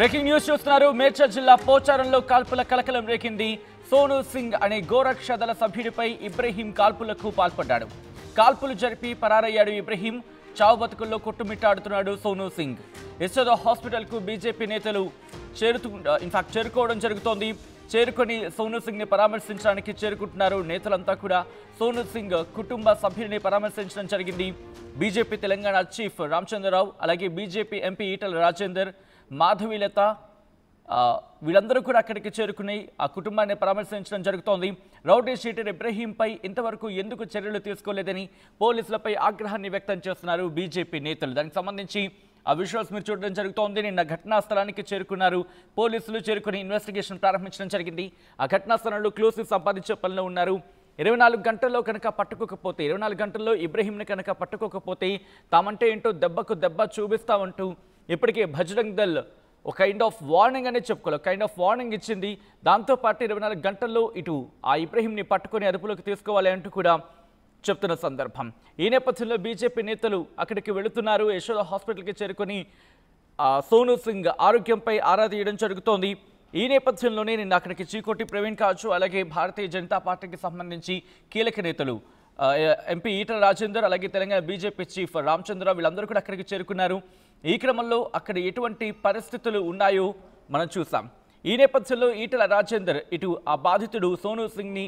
Breaking news చూస్తున్నారు. మేడ్చల్ జిల్లా పోచారంలో కాల్పుల కలకలం రేకింది. సోనూ సింగ్ అనే గోరక్ష దళ సభ్యుడిపై ఇబ్రహీం కాల్పులకు పాల్పడ్డాడు. కాల్పులు జరిపి పరారయ్యాడు ఇబ్రహీం. చావు బతుకుల్లో కొట్టుమిట్టాడుతున్నాడు సోనూ సింగ్. యశోద హాస్పిటల్ కు బీజేపీ నేతలు చేరుకోవడం జరుగుతోంది. చేరుకొని సోనూ సింగ్ ని పరామర్శించడానికి చేరుకుంటున్నారు. నేతలంతా కూడా సోనూ సింగ్ కుటుంబ సభ్యుడిని పరామర్శించడం జరిగింది. బీజేపీ తెలంగాణ చీఫ్ రామచంద్రరావు, అలాగే బీజేపీ ఎంపీ ఈటల రాజేందర్, మాధవీలత వీళ్ళందరూ కూడా అక్కడికి చేరుకుని ఆ కుటుంబాన్ని పరామర్శించడం జరుగుతోంది. రౌడీ షీటర్ ఇబ్రహీంపై ఇంతవరకు ఎందుకు చర్యలు తీసుకోలేదని పోలీసులపై ఆగ్రహాన్ని వ్యక్తం చేస్తున్నారు బీజేపీ నేతలు. దానికి సంబంధించి ఆ విజువల్స్ మీరు చూడడం జరుగుతోంది. నిన్న ఘటనా స్థలానికి చేరుకున్నారు పోలీసులు. చేరుకుని ఇన్వెస్టిగేషన్ ప్రారంభించడం జరిగింది. ఆ ఘటనా స్థలంలో క్లూసివ్ సంపాదించే పనిలో ఉన్నారు. 24 గంటల్లో కనుక పట్టుకోకపోతే, 24 గంటల్లో ఇబ్రహీంని కనుక పట్టుకోకపోతే తామంటే ఏంటో దెబ్బకు దెబ్బ చూపిస్తామంటూ ఇప్పటికే బజరంగ్ దళ్ ఒక కైండ్ ఆఫ్ వార్నింగ్ అనేది చెప్పుకోవాలి, కైండ్ ఆఫ్ వార్నింగ్ ఇచ్చింది. దాంతోపాటు 24 గంటల్లో ఇటు ఆ ఇబ్రహీంని పట్టుకొని అదుపులోకి తీసుకోవాలి అంటూ కూడా చెప్తున్న సందర్భం. ఈ నేపథ్యంలో బీజేపీ నేతలు అక్కడికి వెళుతున్నారు. యశోద హాస్పిటల్కి చేరుకొని సోనూ సింగ్ ఆరోగ్యంపై ఆరా తీయడం జరుగుతోంది. ఈ నేపథ్యంలోనే నిన్న అక్కడికి చీకోటి ప్రవీణ్ కావచ్చు, అలాగే భారతీయ జనతా పార్టీకి సంబంధించి కీలక నేతలు ఎంపీ ఈటల రాజేందర్, అలాగే తెలంగాణ బీజేపీ చీఫ్ రామచంద్రరావు వీళ్ళందరూ కూడా అక్కడికి చేరుకున్నారు. ఈ క్రమంలో అక్కడ ఎటువంటి పరిస్థితులు ఉన్నాయో మనం చూసాం. ఈ నేపథ్యంలో ఈటల రాజేందర్ ఇటు ఆ బాధితుడు సోనూ సింగ్ని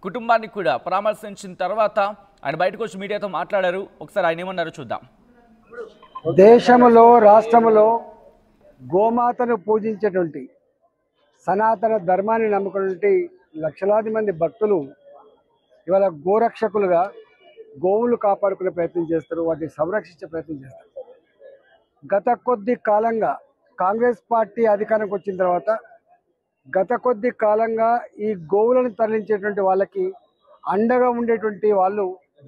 కుటుంబాన్ని కూడా పరామర్శించిన తర్వాత ఆయన బయటకు వచ్చి మీడియాతో మాట్లాడారు. ఒకసారి ఆయన ఏమన్నారో చూద్దాం. దేశంలో రాష్ట్రంలో గోమాతను పూజించేటువంటి సనాతన ధర్మాన్ని నమ్ముకున్నటువంటి లక్షలాది మంది భక్తులు ఇవాళ గోరక్షకులుగా గోవులు కాపాడుకునే ప్రయత్నం చేస్తారు, వాటిని సంరక్షించే ప్రయత్నం చేస్తారు. గత కొద్ది కాలంగా కాంగ్రెస్ పార్టీ అధికారంకి వచ్చిన తర్వాత గత కొద్ది కాలంగా ఈ గోవులను తరలించేటువంటి వాళ్ళకి అండగా ఉండేటువంటి వాళ్ళు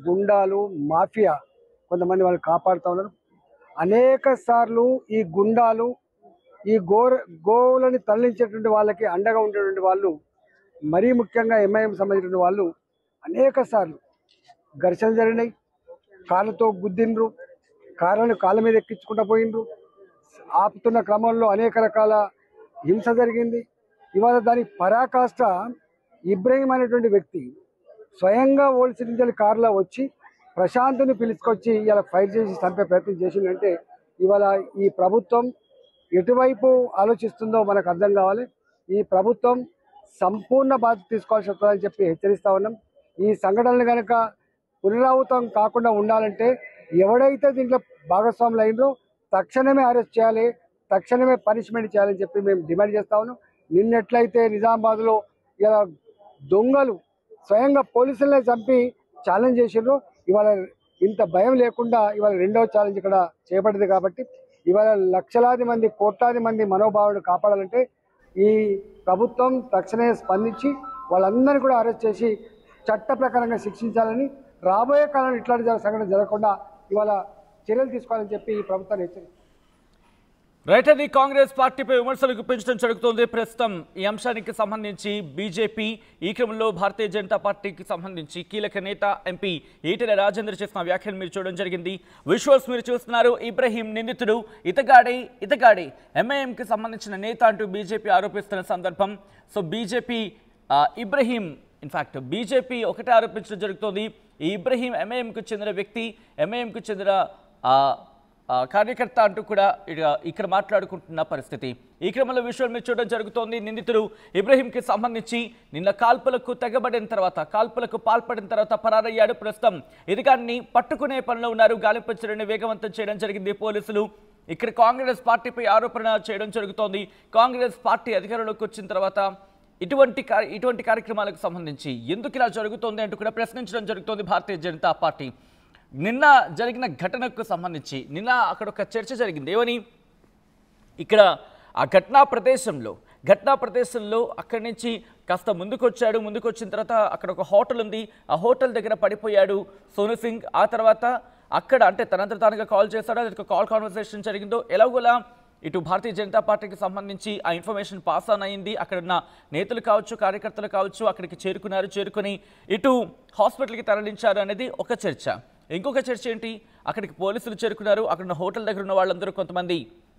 గుండాలు, మాఫియా కొంతమంది వాళ్ళు కాపాడుతూ ఉన్నారు. అనేక సార్లు ఈ గుండాలు ఈ గోవులను తరలించేటువంటి వాళ్ళకి అండగా ఉండేటువంటి వాళ్ళు, మరీ ముఖ్యంగా ఎంఐఎం సంబంధించిన వాళ్ళు అనేక సార్లు ఘర్షణ జరిగినాయి. కార్లతో గుద్దిండ్రు, కార్లను కాళ్ళ మీద ఎక్కించుకుంటూ పోయిండ్రు. ఆపుతున్న క్రమంలో అనేక రకాల హింస జరిగింది. ఇవాళ దాని పరాకాష్ట ఇబ్రహీం అనేటువంటి వ్యక్తి స్వయంగా ఓల్డ్ నుంచి కారులో వచ్చి ప్రశాంత్ని పిలుచుకొచ్చి ఇలా ఫైర్ చేసి చంపే ప్రయత్నం చేసిందంటే ఇవాళ ఈ ప్రభుత్వం ఎటువైపు ఆలోచిస్తుందో మనకు అర్థం కావాలి. ఈ ప్రభుత్వం సంపూర్ణ బాధ్యత తీసుకోవాల్సి వస్తుందని చెప్పి హెచ్చరిస్తూ ఉన్నాం. ఈ సంఘటనలు కనుక పునరావృతం కాకుండా ఉండాలంటే ఎవడైతే దీంట్లో భాగస్వాములు అయినరో తక్షణమే అరెస్ట్ చేయాలి, తక్షణమే పనిష్మెంట్ చేయాలని చెప్పి మేము డిమాండ్ చేస్తా ఉన్నాం. నిన్నెట్లయితే నిజామాబాద్లో ఇలా దొంగలు స్వయంగా పోలీసులనే చంపి ఛాలెంజ్ చేసిండ్రు, ఇవాళ ఇంత భయం లేకుండా ఇవాళ రెండవ ఛాలెంజ్ ఇక్కడ చేపట్టింది. కాబట్టి ఇవాళ లక్షలాది మంది, కోట్లాది మంది మనోభావాలను కాపాడాలంటే ఈ ప్రభుత్వం తక్షణమే స్పందించి వాళ్ళందరినీ కూడా అరెస్ట్ చేసి చట్ట ప్రకారంగా శిక్షించాలని, రాబోయే కాలంలో ఇట్లాంటి సంఘటన జరగకుండా ఇవాళ చర్యలు తీసుకోవాలని చెప్పి ఈ ప్రభుత్వాన్ని హెచ్చరిస్తుంది. రైట్, అది కాంగ్రెస్ పార్టీపై విమర్శలు గుప్పించడం జరుగుతోంది. ప్రస్తుతం ఈ అంశానికి సంబంధించి బీజేపీ, ఈ క్రమంలో భారతీయ జనతా పార్టీకి సంబంధించి కీలక నేత ఎంపీ ఈటెల రాజేందర్ చేసిన వ్యాఖ్యలు మీరు చూడడం జరిగింది. విజువల్స్ మీరు చూస్తున్నారు. ఇబ్రహీం నిందితుడు ఇతగాడే ఎంఐఎంకి సంబంధించిన నేత అంటూ బీజేపీ ఆరోపిస్తున్న సందర్భం. So BJP Ibrahim in fact BJP ఒకటే ఆరోపించడం జరుగుతోంది. ఈ ఇబ్రహీం ఎంఐఎంకు చెందిన వ్యక్తి, ఎంఐఎంకు చెందిన కార్యకర్త అంటూ కూడా ఇక్కడ మాట్లాడుకుంటున్న పరిస్థితి. ఈ క్రమంలో విషయాలు మీరు చూడడం జరుగుతోంది. నిందితుడు ఇబ్రహీంకి సంబంధించి నిన్న కాల్పులకు పాల్పడిన తర్వాత పరారయ్యాడు. ప్రస్తుతం ఇదిగాన్ని పట్టుకునే పనిలో ఉన్నారు. గాలింపు చర్యను వేగవంతం చేయడం జరిగింది పోలీసులు. ఇక్కడ కాంగ్రెస్ పార్టీపై ఆరోపణ చేయడం జరుగుతోంది. కాంగ్రెస్ పార్టీ అధికారంలోకి వచ్చిన తర్వాత ఇటువంటి కార్యక్రమాలకు సంబంధించి ఎందుకు ఇలా జరుగుతోంది అంటూ కూడా ప్రశ్నించడం జరుగుతోంది భారతీయ జనతా పార్టీ. నిన్న జరిగిన ఘటనకు సంబంధించి నిన్న అక్కడ ఒక చర్చ జరిగింది. ఏమని, ఇక్కడ ఆ ఘటనా ప్రదేశంలో అక్కడి నుంచి కాస్త ముందుకు వచ్చిన తర్వాత అక్కడ ఒక హోటల్ ఉంది. ఆ హోటల్ దగ్గర పడిపోయాడు సోనూ సింగ్. ఆ తర్వాత అక్కడ అంటే తనంతట తానుగా కాల్ చేశాడో, అది ఒక కాల్ కాన్వర్సేషన్ జరిగిందో ఎలాగోలా ఇటు భారతీయ జనతా పార్టీకి సంబంధించి ఆ ఇన్ఫర్మేషన్ పాస్ ఆన్ అయింది. అక్కడ ఉన్న నేతలు కావచ్చు, కార్యకర్తలు కావచ్చు అక్కడికి చేరుకుని ఇటు హాస్పిటల్కి తరలించారు అనేది ఒక చర్చ. ఇంకొక చర్చ ఏంటి, అక్కడికి పోలీసులు చేరుకున్నారు. అక్కడ హోటల్ దగ్గర ఉన్న వాళ్ళందరూ కొంతమంది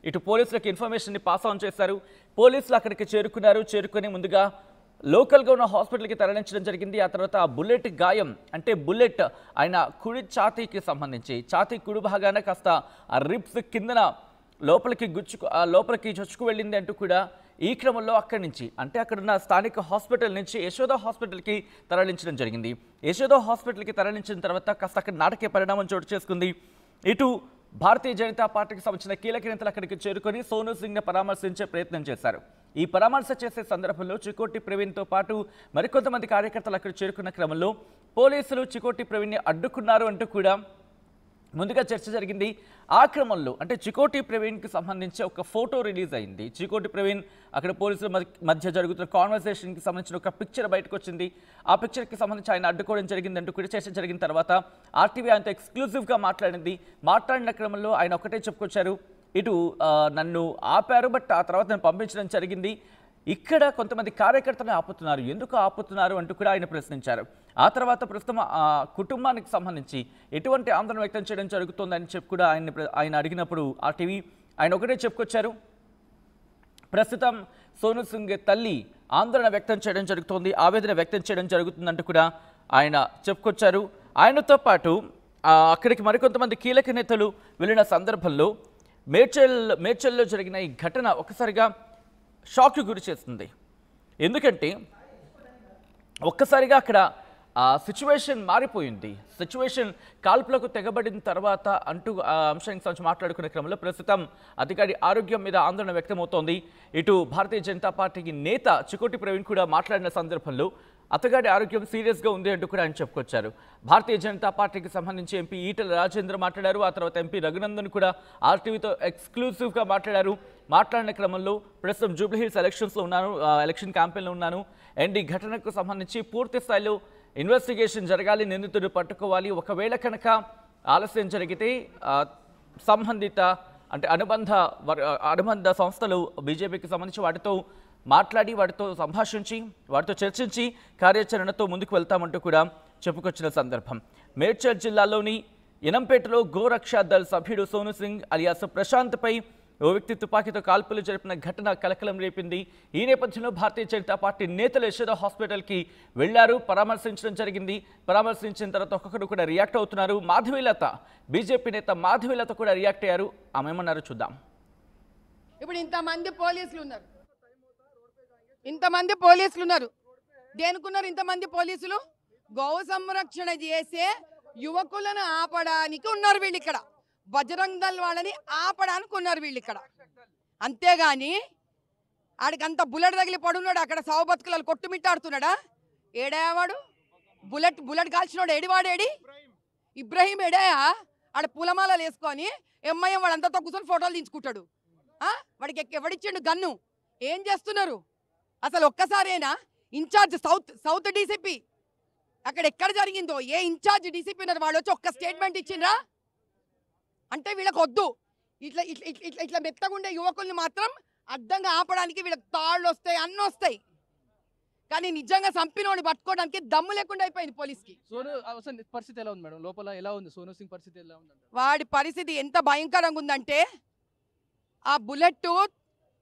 ఇటు పోలీసులకు ఇన్ఫర్మేషన్ని పాస్ ఆన్ చేశారు. పోలీసులు అక్కడికి చేరుకుని ముందుగా లోకల్గా ఉన్న హాస్పిటల్కి తరలించడం జరిగింది. ఆ తర్వాత ఆ బుల్లెట్ గాయం, అంటే బుల్లెట్ ఆయన కుడి ఛాతీకి సంబంధించి, ఛాతీ కుడి భాగాన కాస్త ఆ రిబ్స్ కిందన లోపలికి చొచ్చుకు వెళ్ళింది అంటూ కూడా ఈ క్రమంలో అక్కడి నుంచి, అంటే అక్కడున్న స్థానిక హాస్పిటల్ నుంచి యశోద హాస్పిటల్కి తరలించడం జరిగింది. యశోద హాస్పిటల్కి తరలించిన తర్వాత కాస్త అక్కడ నాటకీయ పరిణామం చోటు చేసుకుంది. ఇటు భారతీయ జనతా పార్టీకి సంబంధించిన కీలక నేతలు అక్కడికి చేరుకొని సోనూ సింగ్ని పరామర్శించే ప్రయత్నం చేశారు. ఈ పరామర్శ చేసే సందర్భంలో చికోటి ప్రవీణ్తో పాటు మరికొంతమంది కార్యకర్తలు అక్కడ చేరుకున్న క్రమంలో పోలీసులు చికోటి ప్రవీణ్ని అడ్డుకున్నారు అంటూ కూడా ముందుగా చర్చ జరిగింది. ఆ క్రమంలో అంటే చికోటి ప్రవీణ్కి సంబంధించి ఒక ఫోటో రిలీజ్ అయింది. చికోటి ప్రవీణ్ అక్కడ పోలీసుల మధ్య జరుగుతున్న కాన్వర్సేషన్కి సంబంధించిన ఒక పిక్చర్ బయటకు వచ్చింది. ఆ పిక్చర్కి సంబంధించి ఆయన అడ్డుకోవడం జరిగిందంటూ కూడా చర్చ జరిగిన తర్వాత ఆర్టీవీ ఆయనతో ఎక్స్క్లూజివ్గా మాట్లాడింది. మాట్లాడిన క్రమంలో ఆయన ఒకటే చెప్పుకొచ్చారు, ఇటు నన్ను ఆపారు, బట్ ఆ తర్వాత నన్ను పంపించడం జరిగింది. ఇక్కడ కొంతమంది కార్యకర్తలను ఆపుతున్నారు, ఎందుకు ఆపుతున్నారు అంటూ కూడా ఆయన ప్రశ్నించారు. ఆ తర్వాత ప్రస్తుతం కుటుంబానికి సంబంధించి ఎటువంటి ఆందోళన వ్యక్తం చేయడం జరుగుతుందని చెప్పి కూడా ఆయన అడిగినప్పుడు ఆర్టీవీ ఆయన ఒకటే చెప్పుకొచ్చారు, ప్రస్తుతం సోనూ సింగ్ తల్లి ఆందోళన వ్యక్తం చేయడం జరుగుతోంది, ఆవేదన వ్యక్తం చేయడం జరుగుతుందంటూ కూడా ఆయన చెప్పుకొచ్చారు. ఆయనతో పాటు అక్కడికి మరికొంతమంది కీలక నేతలు వెళ్ళిన సందర్భంలో మేడ్చల్లో జరిగిన ఈ ఘటన ఒక్కసారిగా షాక్కి గురి చేస్తుంది. ఎందుకంటే ఒక్కసారిగా అక్కడ సిచ్యువేషన్ మారిపోయింది. సిచ్యువేషన్ కాల్పులకు తెగబడిన తర్వాత అంటూ ఆ అంశానికి సంబంధించి మాట్లాడుకునే క్రమంలో ప్రస్తుతం అధికారి ఆరోగ్యం మీద ఆందోళన వ్యక్తమవుతోంది. ఇటు భారతీయ జనతా పార్టీకి నేత చికోటి ప్రవీణ్ కూడా మాట్లాడిన సందర్భంలో అతగాడి ఆరోగ్యం సీరియస్గా ఉంది అంటూ కూడా ఆయన చెప్పుకొచ్చారు. భారతీయ జనతా పార్టీకి సంబంధించి ఎంపీ ఈటల రాజేంద్ర మాట్లాడారు. ఆ తర్వాత ఎంపీ రఘునందన్ కూడా ఆర్టీవీతో ఎక్స్క్లూజివ్గా మాట్లాడారు. మాట్లాడిన క్రమంలో ప్రస్తుతం జూబ్లీహిల్స్ ఎలక్షన్స్లో ఉన్నాను, ఎలక్షన్ క్యాంపెయిన్లో ఉన్నాను, అండ్ ఈ ఘటనకు సంబంధించి పూర్తి స్థాయిలో ఇన్వెస్టిగేషన్ జరగాలి, నిందితుడు పట్టుకోవాలి, ఒకవేళ కనుక ఆలస్యం జరిగితే సంబంధిత అంటే అనుబంధ సంస్థలు బీజేపీకి సంబంధించి వాటితో మాట్లాడి వాటితో సంభాషించి వాటితో చర్చించి కార్యాచరణతో ముందుకు వెళ్తామంటూ కూడా చెప్పుకొచ్చిన సందర్భం. మేడ్చల్ జిల్లాలోని ఎనంపేటలో గోరక్షా దళ్ సభ్యుడు సోనూ సింగ్ అలియాస్ ప్రశాంత్పై ఓ వ్యక్తి తుపాకీతో కాల్పులు జరిపిన ఘటన కలకలం రేపింది. ఈ నేపథ్యంలో భారతీయ జనతా పార్టీ నేతలు యశోద హాస్పిటల్కి వెళ్లారు, పరామర్శించడం జరిగింది. పరామర్శించిన తర్వాత ఒక్కొక్కరు కూడా రియాక్ట్ అవుతున్నారు. మాధవీలత, బీజేపీ నేత మాధవీలత కూడా రియాక్ట్ అయ్యారు. ఆమె ఏమన్నారు చూద్దాం. ఇప్పుడు ఇంతమంది పోలీసులు ఉన్నారు, దేనికున్నారు ఇంతమంది పోలీసులు? గౌ సంరక్షణ చేసే యువకులను ఆపడానికి ఉన్నారు వీళ్ళు ఇక్కడ, బజరంగ్ దళ్ వాళ్ళని ఆపడానికి ఉన్నారు వీళ్ళు ఇక్కడ. అంతేగాని ఆడికి అంత బుల్లెట్ తగిలి పడున్నాడు అక్కడ సావు బతుకులు కొట్టుమిట్టాడుతున్నాడా? ఏడావాడు బుల్లెట్ కాల్చినోడు ఏడివాడేడి? ఇబ్రహీం ఏడాయా? ఆడ పూలమాలలు వేసుకొని ఎంఐఎం వాడంతా కూర్చొని ఫోటోలు తీసుకుంటాడు. వాడికి ఎవడిచ్చిండు గన్ను? ఏం చేస్తున్నారు అసలు? ఒక్కసారేనా ఇన్ఛార్జ్ సౌత్ డీసీపీ అక్కడ ఎక్కడ జరిగిందో ఏ ఇన్ఛార్జ్ డీసీపీ ఉన్నారు వాళ్ళు వచ్చి ఒక్క స్టేట్మెంట్ ఇచ్చిండ్రా? అంటే వీళ్ళకి వద్దు, ఇట్లా ఇట్లా ఇట్లా ఇట్లా మెత్తగుండే యువకుల్ని మాత్రం అడ్డంగా ఆపడానికి వీళ్ళకి తాళ్ళు వస్తాయి, అన్నీ వస్తాయి. కానీ నిజంగా చంపినోడిని పట్టుకోవడానికి దమ్ము లేకుండా అయిపోయింది పోలీస్కి. పరిస్థితి ఎలా ఉంది మేడం? లోపల ఎలా ఉంది సోనూ సింగ్ పరిస్థితి? ఎలా ఉంది? వాడి పరిస్థితి ఎంత భయంకరంగా ఉందంటే, ఆ బుల్లెట్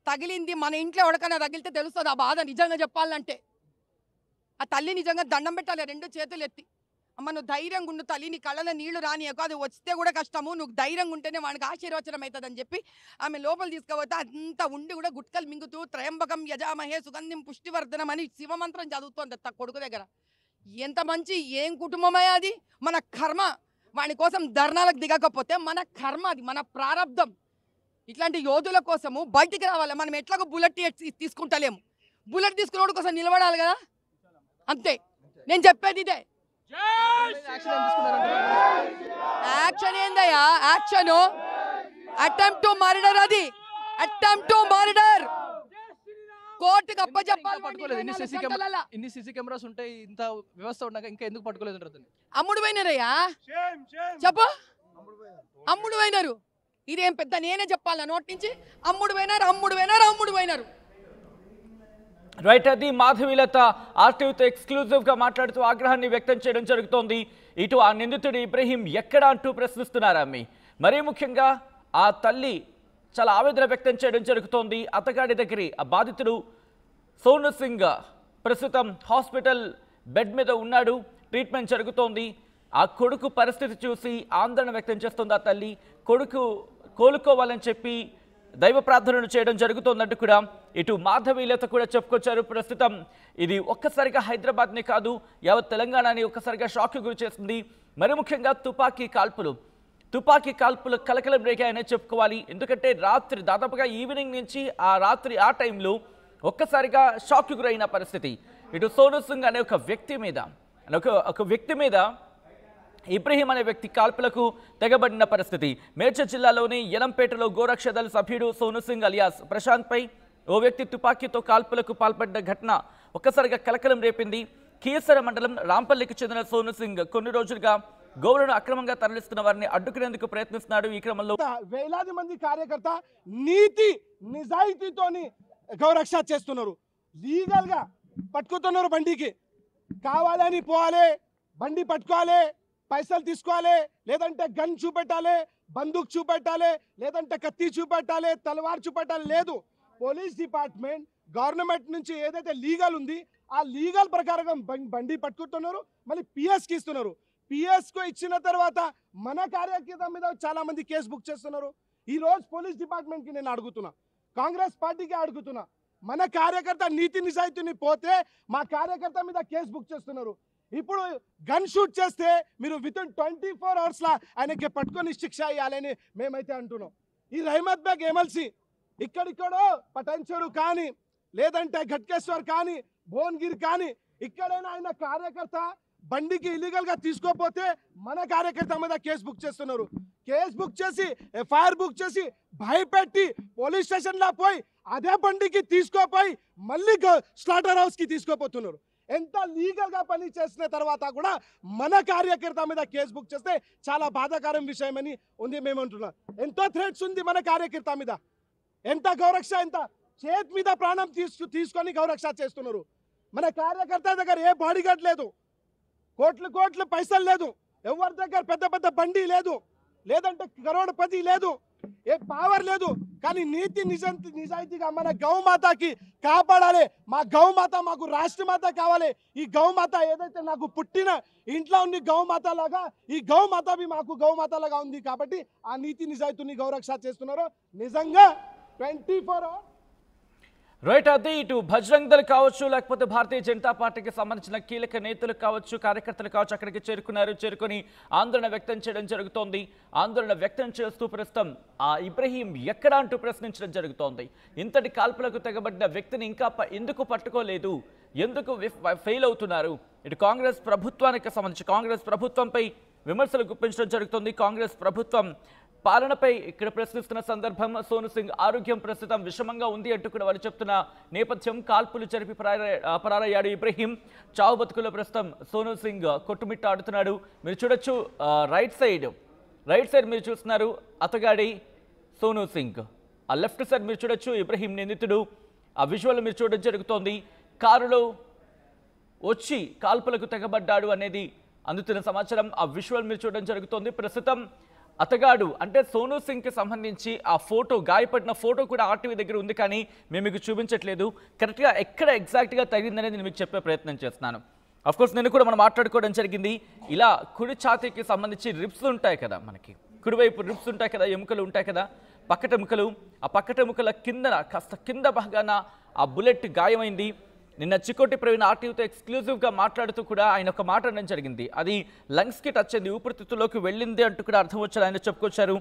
తగిలింది మన ఇంట్లో ఎవరికైనా తగిలితే తెలుస్తుంది ఆ బాధ. నిజంగా చెప్పాలంటే ఆ తల్లి నిజంగా దండం పెట్టాలి, రెండు చేతులు ఎత్తి, అమ్మ నువ్వు ధైర్యంగా ఉండు తల్లి, నీ కళ్ళలో నీళ్లు రానియకు, అది వస్తే కూడా కష్టము, నువ్వు ధైర్యంగా ఉంటేనే వాడికి ఆశీర్వచనం అవుతుంది అని చెప్పి ఆమె లోపల తీసుకుపోతే అంత ఉండి కూడా గుట్కలు మింగుతూ త్రయంబకం యజామహే సుగంధిం పుష్టివర్ధనం అని శివమంత్రం చదువుతోంది కొడుకు దగ్గర. ఎంత మంచి ఏం కుటుంబమే అది! మన కర్మ. వాడి కోసం ధర్నాలకు దిగకపోతే మన కర్మ, అది మన ప్రారంధం. ఇట్లాంటి యోధుల కోసము బయటికి రావాలి. మనం ఎట్లాగో బుల్లెట్ తీసుకుంటలేము, బుల్లెట్ తీసుకున్నోడు కోసం నిలబడాలి కదా, అంతే. నేను చెప్పేది ఇదే. యాక్షన్ ఏందయ్యా? యాక్షన్ అటెంప్ట్ టు మర్డర్, అది అటెంప్ట్ టు మర్డర్. కోర్టుకి అప్పచెప్పాలి. ఇన్ని సీసీ కెమెరాస్ ఉంటాయి, ఇంత వ్యవస్థ ఉన్నాక ఇంకా ఎందుకు పట్టుకోలేదు? అమ్ముడు పోయినారయ్యా, చెప్పు, అమ్ముడు పోయినారు. ఇదేం పెద్ద నేనే చెప్పాలా నోటి నుంచి? అమ్ముడు పోయినారు. రైట్, అది మాధవీలత ఆర్టీవీతో ఎక్స్క్లూజివ్గా మాట్లాడుతూ ఆగ్రహాన్ని వ్యక్తం చేయడం జరుగుతోంది. ఇటు ఆ నిందితుడు ఇబ్రహీం ఎక్కడ అంటూ ప్రశ్నిస్తున్నారు ఆమె. మరీ ముఖ్యంగా ఆ తల్లి చాలా ఆవేదన వ్యక్తం చేయడం జరుగుతోంది. అతగాడి దగ్గర ఆ బాధితుడు సోను సింగ్ ప్రస్తుతం హాస్పిటల్ బెడ్ మీద ఉన్నాడు, ట్రీట్మెంట్ జరుగుతోంది. ఆ కొడుకు పరిస్థితి చూసి ఆందోళన వ్యక్తం చేస్తుంది ఆ తల్లి. కొడుకు కోలుకోవాలని చెప్పి దైవ ప్రార్థనలు చేయడం జరుగుతోందంటూ కూడా ఇటు మాధవీలత కూడా చెప్పుకొచ్చారు. ప్రస్తుతం ఇది ఒక్కసారిగా హైదరాబాద్ని కాదు, యావత్ తెలంగాణని ఒక్కసారిగా షాక్కి గురి చేస్తుంది. మరి ముఖ్యంగా తుపాకీ కాల్పులు కలకలం రేగాయనే చెప్పుకోవాలి. ఎందుకంటే రాత్రి దాదాపుగా ఈవినింగ్ నుంచి ఆ టైంలో ఒక్కసారిగా షాక్కి గురైన పరిస్థితి. ఇటు సోను సింగ్ అనే ఒక వ్యక్తి మీద ఇబ్రహీం అనే వ్యక్తి కాల్పులకు తెగబడిన పరిస్థితి. మేడ్చల్ జిల్లాలోని యలంపేటలో గోరక్ష దళ సభ్యుడు సోను సింగ్ అలియాస్ ప్రశాంత్ పై ఓ వ్యక్తి తుపాకీతో కాల్పులకు పాల్పడ్డ ఘటన ఒక్కసారిగా కలకలం రేపింది. కీసర మండలం రాంపల్లికి చెందిన సోను సింగ్ కొన్ని రోజులుగా గోవులను అక్రమంగా తరలిస్తున్న వారిని అడ్డుకునేందుకు ప్రయత్నిస్తున్నాడు. ఈ క్రమంలో వేలాది మంది కార్యకర్త నీతి నిజాయితీతోని గౌరక్ష చేస్తున్నారు. లీగల్ గా పట్టుకుతున్నారు. బండికి కావాలని పోవాలి, బండి పట్టుకోవాలి, పైసలు తీసుకోవాలి, లేదంటే గన్ చూపెట్టాలి, బందూక్ చూపెట్టాలి, లేదంటే కత్తి చూపెట్టాలి, తలవారు చూపెట్టాలి. లేదు, పోలీస్ డిపార్ట్మెంట్ గవర్నమెంట్ నుంచి ఏదైతే లీగల్ ఉంది ఆ లీగల్ ప్రకారం బండి పట్టుకుంటున్నారు. మళ్ళీ పిఎస్కి ఇస్తున్నారు. పిఎస్కు ఇచ్చిన తర్వాత మన కార్యకర్త మీద చాలా మంది కేసు బుక్ చేస్తున్నారు. ఈ రోజు పోలీస్ డిపార్ట్మెంట్కి నేను అడుగుతున్నా, కాంగ్రెస్ పార్టీకి అడుగుతున్నా, మన కార్యకర్త నీతి నిజాయితీని పోతే మా కార్యకర్త మీద కేసు బుక్ చేస్తున్నారు. ఇప్పుడు గన్ షూట్ చేస్తే మీరు వితిన్ 24 hours లా ఆయనకి పట్టుకొని శిక్ష ఇవ్వాలని మేమైతే అంటున్నాం. ఈ రహమత్ బేగ్ ఎమ్మెల్సీ ఇక్కడిక్కడో పటంచెరు కానీ, లేదంటే ఘట్కేశ్వర్ కానీ, భువనగిరి కానీ, ఇక్కడైనా ఆయన కార్యకర్త బండికి ఇల్లీగల్ గా తీసుకోపోతే మన కార్యకర్త మీద కేసు బుక్ చేస్తున్నారు. కేసు బుక్ చేసి ఎఫ్ఐఆర్ బుక్ చేసి భయపెట్టి పోలీస్ స్టేషన్ లో పోయి అదే బండికి తీసుకోపోయి మళ్ళీ స్లాటర్ హౌస్ కి తీసుకోపోతున్నారు. ఎంత లీగల్ గా పని చేసిన తర్వాత కూడా మన కార్యకర్త మీద కేసు బుక్ చేస్తే చాలా బాధాకరం విషయం అని ఉంది. మేమంటున్నాం, ఎంతో థ్రెట్స్ ఉంది మన కార్యకర్త మీద. ఎంత గౌరక్ష, ఎంత చేతి మీద ప్రాణం తీసుకొని గౌరక్ష చేస్తున్నారు. మన కార్యకర్త దగ్గర ఏ బాడీ గార్డ్ లేదు, కోట్లు పైసలు లేదు, ఎవరి దగ్గర పెద్ద పెద్ద బండి లేదు, లేదంటే కరోడపతి లేదు, ఏ పవర్ లేదు. కానీ నీతి నిజాయితీగా మన గౌమాతకి కాపాడాలి. మా గౌమాత మాకు రాష్ట్రమాత కావాలి. ఈ గౌమాత ఏదైతే నాకు పుట్టిన ఇంట్లో ఉంది గౌమాత లాగా, ఈ గౌమాత మాకు గౌమాత లాగా ఉంది. కాబట్టి ఆ నీతి నిజాయితీని గౌరక్ష చేస్తున్నారు. నిజంగా 24 hours రైట్. అది ఇటు బజరంగ్ దళ్ కావచ్చు, లేకపోతే భారతీయ జనతా పార్టీకి సంబంధించిన కీలక నేతలు కావచ్చు, కార్యకర్తలు కావచ్చు, అక్కడికి చేరుకొని ఆందోళన వ్యక్తం చేయడం జరుగుతోంది. ఆందోళన వ్యక్తం చేస్తూ ప్రస్తుతం ఆ ఇబ్రహీం ఎక్కడ అంటూ ప్రశ్నించడం జరుగుతోంది. ఇంతటి కాల్పులకు తెగబడిన వ్యక్తిని ఇంకా ఎందుకు పట్టుకోలేదు, ఎందుకు ఫెయిల్ అవుతున్నారు? ఇటు కాంగ్రెస్ ప్రభుత్వానికి సంబంధించి కాంగ్రెస్ ప్రభుత్వంపై విమర్శలు గుప్పించడం జరుగుతుంది. కాంగ్రెస్ ప్రభుత్వం పాలనపై ఇక్కడ ప్రశ్నిస్తున్న సందర్భం. సోను సింగ్ ఆరోగ్యం ప్రస్తుతం విషమంగా ఉంది అంటూ కూడా వాళ్ళు చెప్తున్న నేపథ్యం. కాల్పులు జరిపి పరారయ్యాడు ఇబ్రహీం. చావు బతుకులో ప్రస్తుతం సోను సింగ్ కొట్టుమిట్టాడుతున్నాడు. మీరు చూడొచ్చు రైట్ సైడ్ మీరు చూస్తున్నారు అతగాడి సోను సింగ్. ఆ లెఫ్ట్ సైడ్ మీరు చూడొచ్చు ఇబ్రహీం నిందితుడు. ఆ విజువల్ మీరు చూడడం జరుగుతోంది. కారులో వచ్చి కాల్పులకు తెగబడ్డాడు అనేది అందుతున్న సమాచారం. ఆ విజువల్ మీరు చూడడం జరుగుతోంది. ప్రస్తుతం అతగాడు అంటే సోను సింగ్కి సంబంధించి ఆ ఫోటో, గాయపడిన ఫోటో కూడా ఆర్టీవీ దగ్గర ఉంది, కానీ మేము మీకు చూపించట్లేదు. కరెక్ట్గా ఎక్కడ ఎగ్జాక్ట్గా తగిలిందనేది నేను మీకు చెప్పే ప్రయత్నం చేస్తున్నాను. అఫ్కోర్స్ నేను కూడా మనం మాట్లాడుకోవడం జరిగింది. ఇలా కుడి ఛాతీకి సంబంధించి రిబ్స్ ఉంటాయి కదా, మనకి కుడివైపు రిబ్స్ ఉంటాయి కదా, ఎముకలు ఉంటాయి కదా, పక్కటెముకలు. ఆ పక్కటెముకల కాస్త కింద భాగాన ఆ బుల్లెట్ గాయమైంది. నిన్న చికోటి ప్రవీణ్ ఆర్టీవీతో ఎక్స్క్లూజివ్గా మాట్లాడుతూ కూడా ఆయన ఒక మాట అనడం జరిగింది. అది లంగ్స్కి టచ్ అయింది, ఊపిరితిత్తులోకి వెళ్ళింది అంటూ కూడా అర్థం వచ్చారు, ఆయన చెప్పుకొచ్చారు.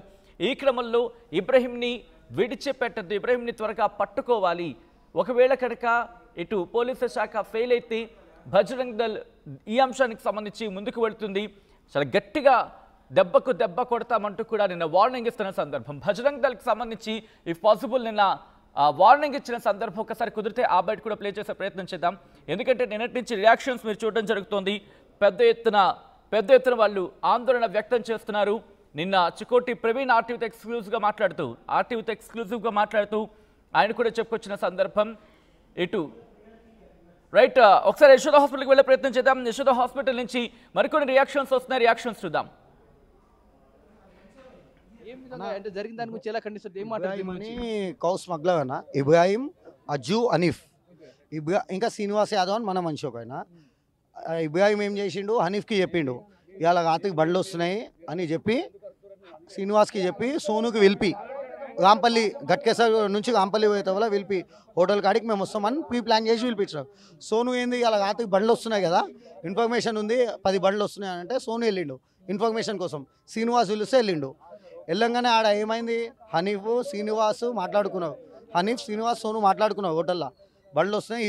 ఈ క్రమంలో ఇబ్రహీంని విడిచిపెట్టద్దు, ఇబ్రహీంని త్వరగా పట్టుకోవాలి. ఒకవేళ కనుక ఇటు పోలీసు శాఖ ఫెయిల్ అయితే బజరంగ్ దళ్ ఈ అంశానికి సంబంధించి ముందుకు వెళుతుంది. చాలా గట్టిగా దెబ్బకు దెబ్బ కొడతామంటూ కూడా నిన్న వార్నింగ్ ఇస్తున్న సందర్భం. బజరంగ్ దళ్కి సంబంధించి ఇఫ్ పాసిబుల్ నిన్న వార్నింగ్ ఇచ్చిన సందర్భం ఒకసారి కుదిరితే ఆ బయట కూడా ప్లే చేసే ప్రయత్నం చేద్దాం. ఎందుకంటే నిన్నటి నుంచి రియాక్షన్స్ మీరు చూడడం జరుగుతోంది. పెద్ద ఎత్తున వాళ్ళు ఆందోళన వ్యక్తం చేస్తున్నారు. నిన్న చికోటి ప్రవీణ్ ఆర్టీవీతో ఎక్స్క్లూజివ్గా మాట్లాడుతూ ఆయన కూడా చెప్పుకొచ్చిన సందర్భం. ఇటు రైట్ ఒకసారి యశోద హాస్పిటల్కి వెళ్ళే ప్రయత్నం చేద్దాం. యశోద హాస్పిటల్ నుంచి మరికొన్ని రియాక్షన్స్ వస్తున్నాయి, రియాక్షన్స్ చూద్దాం. ఏం విధంగా అంటే జరిగిన దాని గురించి ఎలా ఖండిస్తారు? ఏం మాట్లాడారు దీని ఇబ్రాహిం గురించి? అని కౌ స్మగ్లర్ అన్న, ఇబ్రాహిం, అజ్జు, హనీఫ్, ఇంకా శ్రీనివాస్ యాదవ్ అని మన మనిషి ఒక ఆయన. ఇబ్రాహిం ఏం చేసిండు, హనీఫ్కి చెప్పిండు ఇవాళ రాత్రికి బండ్లు వస్తున్నాయి అని చెప్పి శ్రీనివాస్కి చెప్పి సోనుకి పిలిపి రాంపల్లి గట్కేసర్ నుంచి రాంపల్లి పోయేత వల్ల పిలిపి హోటల్ కాడికి మేము వస్తామని ప్రీ ప్లాన్ చేసి పిలిపించాం. సోను ఏంది ఇవాళ రాత్రికి బండ్లు వస్తున్నాయి కదా, ఇన్ఫర్మేషన్ ఉంది 10 బండ్లు వస్తున్నాయి అంటే సోను వెళ్ళిండు ఇన్ఫర్మేషన్ కోసం. శ్రీనివాస్ పిలిస్తే వెళ్ళిండు. వెళ్ళంగానే ఆడ ఏమైంది, హనీఫ్ శ్రీనివాస్ మాట్లాడుకున్నావు, హనీఫ్ శ్రీనివాస్ సోను మాట్లాడుకున్నావు హోటల్లో బండ్లు వస్తున్నాయి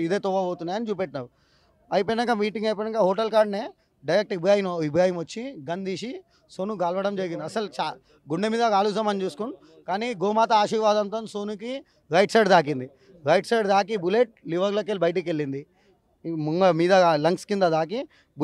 ఇదే తోవ పోతున్నాయి అని చూపెట్టినావు. అయిపోయినాక మీటింగ్ అయిపోయినాక హోటల్ కాడనే డైరెక్ట్ ఇబ్రాహిం వచ్చి గన్ తీసి సోను గాలవడం జరిగింది. అసలు గుండె మీద కాలుస్తామని చూసుకుని, కానీ గోమాత ఆశీర్వాదంతో సోనుకి రైట్ సైడ్ దాకింది. రైట్ సైడ్ దాకి బుల్లెట్ లివర్లోకి వెళ్ళి బయటికి వెళ్ళింది, మీద లంగ్స్ కింద దాకి బుల్లెట్